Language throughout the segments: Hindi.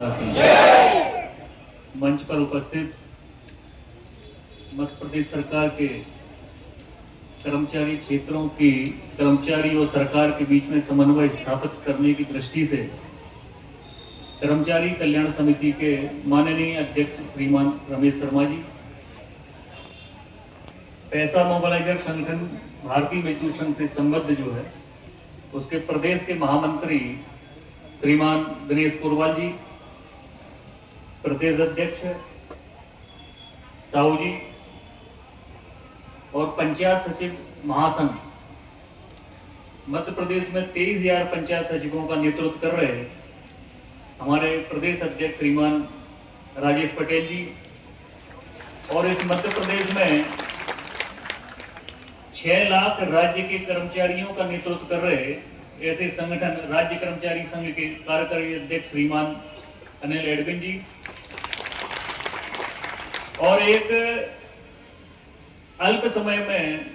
मंच पर उपस्थित मध्य प्रदेश सरकार के कर्मचारी क्षेत्रों की कर्मचारी और सरकार के बीच में समन्वय स्थापित करने की दृष्टि से कर्मचारी कल्याण समिति के माननीय अध्यक्ष श्रीमान रमेश शर्मा जी, पैसा मोबिलाइजर संगठन भारतीय मजदूर संघ से संबद्ध जो है उसके प्रदेश के महामंत्री श्रीमान दिनेश कोरवाल जी, प्रदेश अध्यक्ष साहू जी और पंचायत सचिव महासंघ मध्य प्रदेश में 23,000 पंचायत सचिवों का नेतृत्व कर रहे हमारे प्रदेश अध्यक्ष श्रीमान राजेश पटेल जी और इस मध्य प्रदेश में 6 लाख राज्य के कर्मचारियों का नेतृत्व कर रहे ऐसे संगठन राज्य कर्मचारी संघ के कार्यकारी अध्यक्ष श्रीमान अनिल एडविन जी और एक अल्प समय में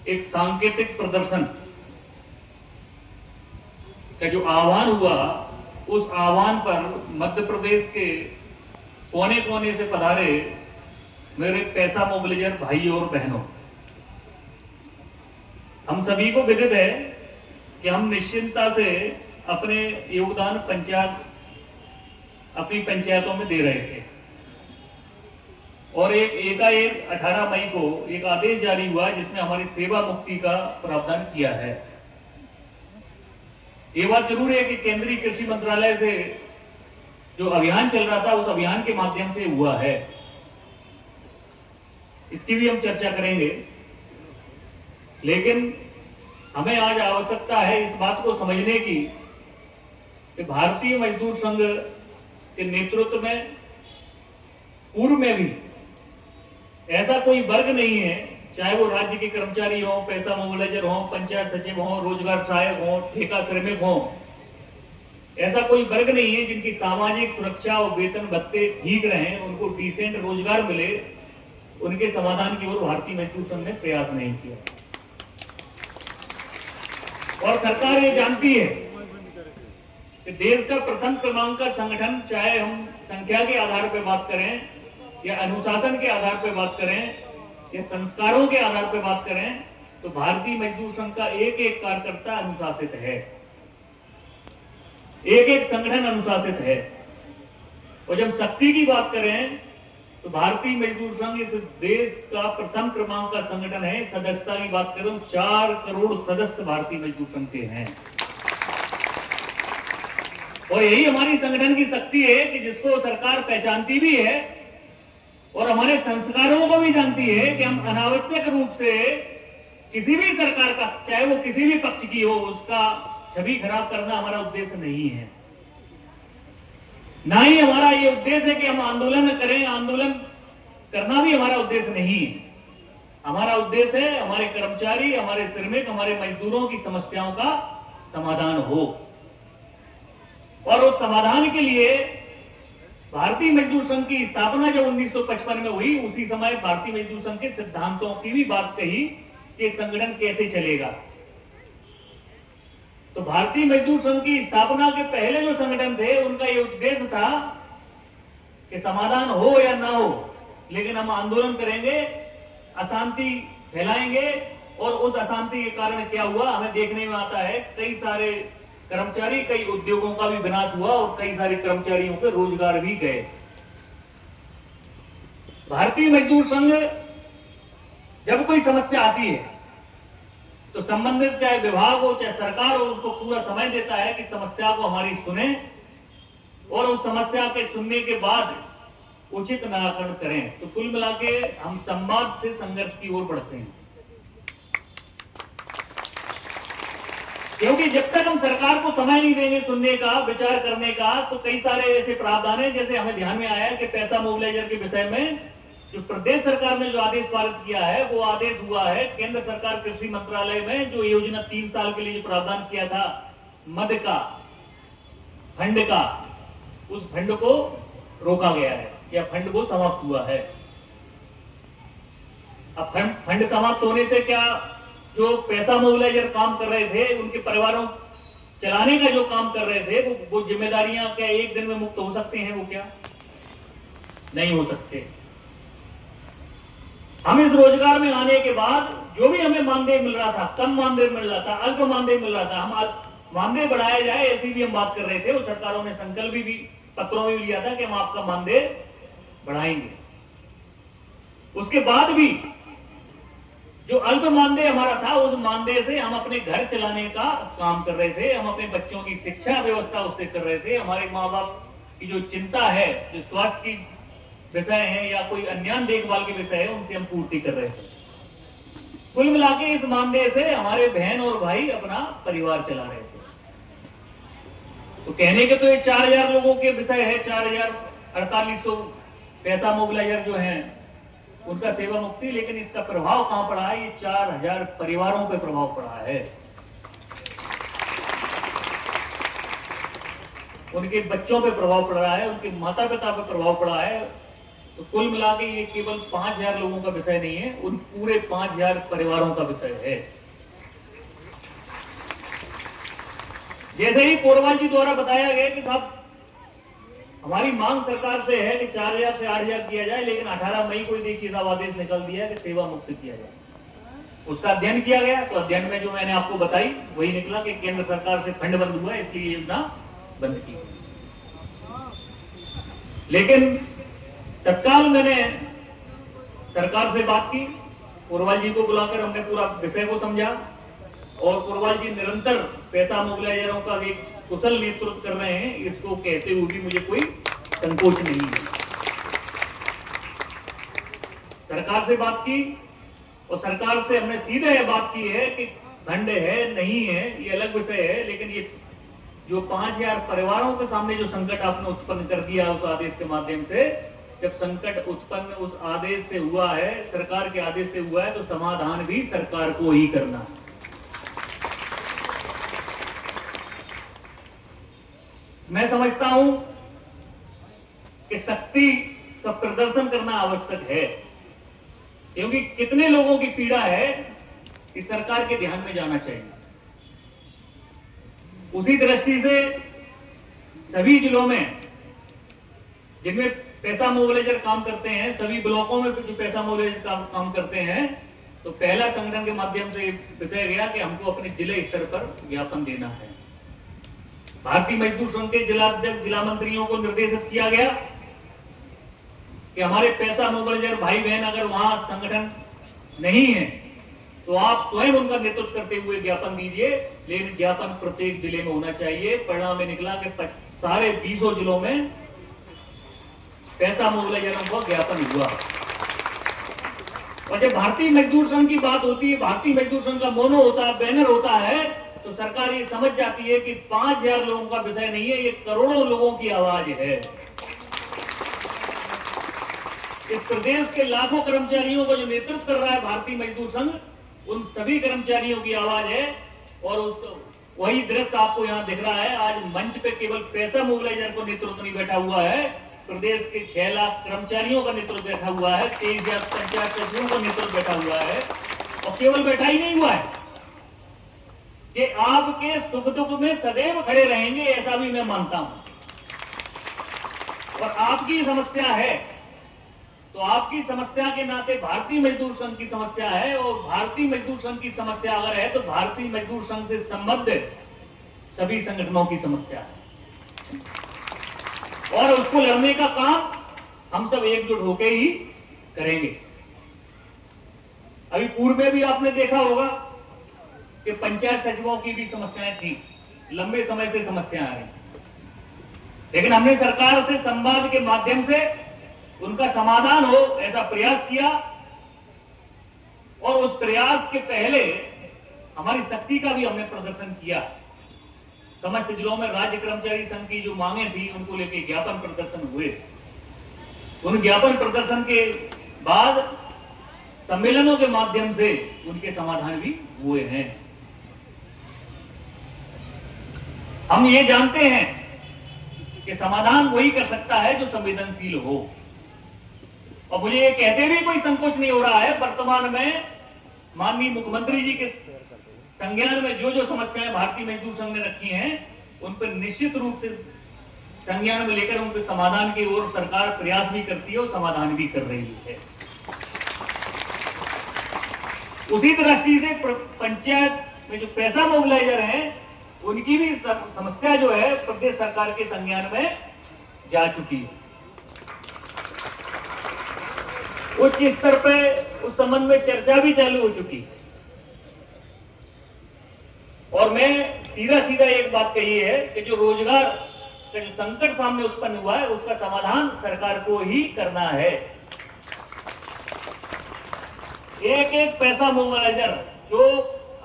एक सांकेतिक प्रदर्शन का जो आह्वान हुआ, उस आह्वान पर मध्य प्रदेश के कोने कोने से पधारे मेरे पैसा मोबिलाइजर भाई और बहनों, हम सभी को विदित है कि हम निश्चिंतता से अपने योगदान अपनी पंचायतों में दे रहे थे और एकाएक 18 मई को एक आदेश जारी हुआ जिसमें हमारी सेवा मुक्ति का प्रावधान किया है। ये बात जरूर है कि केंद्रीय कृषि मंत्रालय से जो अभियान चल रहा था उस अभियान के माध्यम से हुआ है, इसकी भी हम चर्चा करेंगे। लेकिन हमें आज आवश्यकता है इस बात को समझने की कि भारतीय मजदूर संघ के नेतृत्व में पूर्व में भी ऐसा कोई वर्ग नहीं है, चाहे वो राज्य के कर्मचारी हो, पैसा मोबिलाइजर हो, पंचायत सचिव हो, रोजगार सहायक हो, ठेका श्रमिक हो, ऐसा कोई वर्ग नहीं है जिनकी सामाजिक सुरक्षा और वेतन भत्ते ठीक रहे, उनको डिसेंट रोजगार मिले, उनके समाधान की ओर भारतीय मजदूर संघ ने प्रयास नहीं किया। और सरकार ये जानती है कि देश का प्रथम क्रमांक का संगठन, चाहे हम संख्या के आधार पर बात करें या अनुशासन के आधार पर बात करें या संस्कारों के आधार पर बात करें, तो भारतीय मजदूर संघ का एक एक कार्यकर्ता अनुशासित है, एक एक संगठन अनुशासित है। और जब शक्ति की बात करें तो भारतीय मजदूर संघ इस देश का प्रथम क्रमांक का संगठन है। सदस्यता की बात करूं 4 करोड़ सदस्य भारतीय मजदूर संघ के हैं और यही हमारी संगठन की शक्ति है कि जिसको सरकार पहचानती भी है और हमारे संस्कारों को भी जानती है कि हम अनावश्यक रूप से किसी भी सरकार का, चाहे वो किसी भी पक्ष की हो, उसका छवि खराब करना हमारा उद्देश्य नहीं है। ना ही हमारा ये उद्देश्य है कि हम आंदोलन करें, आंदोलन करना भी हमारा उद्देश्य नहीं है। हमारा उद्देश्य है हमारे कर्मचारी, हमारे श्रमिक, हमारे मजदूरों की समस्याओं का समाधान हो और उस समाधान के लिए भारतीय मजदूर संघ की स्थापना जब 1955 में हुई, उसी समय भारतीय मजदूर संघ के सिद्धांतों की भी बात कही कि संगठन कैसे चलेगा। तो भारतीय मजदूर संघ की स्थापना के पहले जो संगठन थे उनका यह उद्देश्य था कि समाधान हो या ना हो, लेकिन हम आंदोलन करेंगे, अशांति फैलाएंगे और उस अशांति के कारण क्या हुआ हमें देखने में आता है, कई सारे कर्मचारी, कई उद्योगों का भी विनाश हुआ और कई सारे कर्मचारियों के रोजगार भी गए। भारतीय मजदूर संघ जब कोई समस्या आती है तो संबंधित चाहे विभाग हो चाहे सरकार हो, उसको पूरा समय देता है कि समस्या को हमारी सुने और उस समस्या के सुनने के बाद उचित निराकरण करें। तो कुल मिला के हम संवाद से संघर्ष की ओर बढ़ते हैं, क्योंकि जब तक हम सरकार को समय नहीं देंगे सुनने का, विचार करने का, तो कई सारे ऐसे प्रावधान है, जैसे हमें ध्यान में आया कि पैसा मोबिलाइजर के विषय में जो प्रदेश सरकार ने जो आदेश पारित किया है, वो आदेश हुआ है केंद्र सरकार कृषि मंत्रालय में जो योजना 3 साल के लिए जो प्रावधान किया था मद का, फंड का, उस फंड को रोका गया है या फंड को समाप्त हुआ है। अब फंड समाप्त होने से क्या जो पैसा मोबिलाइजर काम कर रहे थे उनके परिवारों चलाने का जो काम कर रहे थे वो जिम्मेदारियां क्या एक दिन में मुक्त हो सकते हैं? वो क्या नहीं हो सकते। हम इस रोजगार में आने के बाद जो भी हमें मानदेय मिल रहा था, कम मानदेय मिल रहा था, अल्प मानदेय मिल रहा था, हम मानदेय बढ़ाया जाए ऐसी भी हम बात कर रहे थे। वो सरकारों ने संकल्प भी पत्रों में भी लिया था कि हम आपका मानदेय बढ़ाएंगे। उसके बाद भी जो अल्प मानदेय हमारा था, उस मानदेय से हम अपने घर चलाने का काम कर रहे थे, हम अपने बच्चों की शिक्षा व्यवस्था उससे कर रहे थे, हमारे माँ बाप की जो चिंता है, जो स्वास्थ्य की विषय है या कोई अन्य देखभाल के विषय है, उनसे हम पूर्ति कर रहे थे। कुल मिला के इस मानदेय से हमारे बहन और भाई अपना परिवार चला रहे थे। तो कहने के तो ये 4000 लोगों के विषय है, 4800 पैसा मोबिलाइजर जो है उनका सेवा मुक्ति, लेकिन इसका प्रभाव कहां पड़ा है? ये 4000 परिवारों पे प्रभाव पड़ा है, उनके बच्चों पे प्रभाव पड़ रहा है, उनके माता पिता पे प्रभाव पड़ा है। तो कुल मिला के ये केवल 5000 लोगों का विषय नहीं है, उन पूरे 5000 परिवारों का विषय है। जैसे ही पोरवाल जी द्वारा बताया गया कि साहब हमारी मांग सरकार से है कि 4000 से 8000 किया जाए, लेकिन 18 मई को देखिए साहब आदेश निकल दिया कि सेवा मुक्त किया जाए। उसका अध्ययन किया गया, तो अध्ययन में जो मैंने आपको बताई वही निकला कि केंद्र सरकार से फंड बंद हुआ, इसलिए योजना बंद की। लेकिन तत्काल मैंने सरकार से बात की, पोरवाल जी को बुलाकर हमने पूरा विषय को समझा, और पोरवाल जी निरंतर पैसा मोबिलाइजरों का एक कुशल नेतृत्व कर रहे हैं, इसको कहते हुए भी मुझे कोई संकोच नहीं है। सरकार से बात की और सरकार से हमने सीधे यह बात की है कि फंड है नहीं है ये अलग विषय है, लेकिन ये जो 5000 परिवारों के सामने जो संकट आपने उत्पन्न कर दिया उस आदेश के माध्यम से, जब संकट उत्पन्न उस आदेश से हुआ है, सरकार के आदेश से हुआ है, तो समाधान भी सरकार को ही करना है। मैं समझता हूं कि शक्ति का प्रदर्शन करना आवश्यक है, क्योंकि कितने लोगों की पीड़ा है इस सरकार के ध्यान में जाना चाहिए। उसी दृष्टि से सभी जिलों में जिनमें पैसा मोबिलाइजर काम करते हैं, सभी ब्लॉकों में जो पैसा मोबिलाइजर काम करते हैं, तो पहला संगठन के माध्यम से विषय गया कि हमको अपने जिले स्तर पर ज्ञापन देना है। भारतीय मजदूर संघ के जिला मंत्रियों को निर्देशित किया गया कि हमारे पैसा मोबिलाइजर भाई बहन अगर वहां संगठन नहीं है तो आप स्वयं उनका नेतृत्व करते हुए ज्ञापन दीजिए, लेकिन ज्ञापन प्रत्येक जिले में होना चाहिए। परिणाम में निकला कि सारे 20 जिलों में पैसा मोबिलाइजरों को ज्ञापन हुआ। और जब भारतीय मजदूर संघ की बात होती है, भारतीय मजदूर संघ का मोनो होता है, बैनर होता है, तो सरकार ये समझ जाती है कि 5000 लोगों का विषय नहीं है, ये करोड़ों लोगों की आवाज है। इस प्रदेश के लाखों कर्मचारियों का जो नेतृत्व कर रहा है भारतीय मजदूर संघ, उन सभी कर्मचारियों की आवाज है। और उसको वही दृश्य आपको यहाँ दिख रहा है। आज मंच पे केवल पैसा मोबिलाइजर को नेतृत्व नहीं बैठा हुआ है, प्रदेश के 6 लाख कर्मचारियों का नेतृत्व बैठा हुआ है, 23,000 पंचायत सचिवों का नेतृत्व बैठा हुआ है। और केवल बैठा ही नहीं हुआ है, कि आपके सुख दुख में सदैव खड़े रहेंगे, ऐसा भी मैं मानता हूं। और आपकी समस्या है तो आपकी समस्या के नाते भारतीय मजदूर संघ की समस्या है, और भारतीय मजदूर संघ की समस्या अगर है तो भारतीय मजदूर संघ से संबद्ध सभी संगठनों की समस्या है। और उसको लड़ने का काम हम सब एकजुट होकर ही करेंगे। अभी पूर्व में भी आपने देखा होगा कि पंचायत सचिवों की भी समस्याएं थी, लंबे समय से समस्याएं आ रही, लेकिन हमने सरकार से संवाद के माध्यम से उनका समाधान हो ऐसा प्रयास किया। और उस प्रयास के पहले हमारी शक्ति का भी हमने प्रदर्शन किया। समस्त जिलों में राज्य कर्मचारी संघ की जो मांगे थी उनको लेके ज्ञापन प्रदर्शन हुए। उन ज्ञापन प्रदर्शन के बाद सम्मेलनों के माध्यम से उनके समाधान भी हुए हैं। हम ये जानते हैं कि समाधान वही कर सकता है जो संवेदनशील हो। और मुझे ये कहते भी कोई संकोच नहीं हो रहा है, वर्तमान में माननीय मुख्यमंत्री जी के संज्ञान में जो जो समस्याएं भारतीय मजदूर संघ ने रखी हैं उन पर निश्चित रूप से संज्ञान में लेकर उनके समाधान की ओर सरकार प्रयास भी करती है और समाधान भी कर रही है। उसी दृष्टि से पंचायत में जो पैसा मोबिलाइजर हैं उनकी भी समस्या जो है प्रदेश सरकार के संज्ञान में जा चुकी है। उच्च स्तर पे उस संबंध में चर्चा भी चालू हो चुकी है और मैं सीधा सीधा एक बात कही है कि जो रोजगार का जो संकट सामने उत्पन्न हुआ है उसका समाधान सरकार को ही करना है। एक एक पैसा मोबिलाइजर जो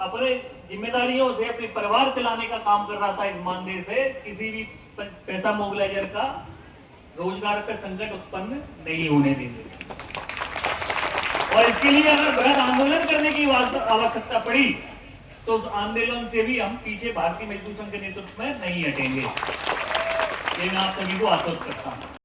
अपने जिम्मेदारियों से अपने परिवार चलाने का काम कर रहा था इस मानदेय से किसी भी पैसा मोबिलाइजर का रोजगार का संकट उत्पन्न नहीं होने देंगे और इसके लिए अगर बृहद आंदोलन करने की आवश्यकता पड़ी तो उस आंदोलन से भी हम पीछे भारतीय मजदूर संघ के नेतृत्व में नहीं हटेंगे। ये मैं आप सभी को आश्वस्त करता हूं।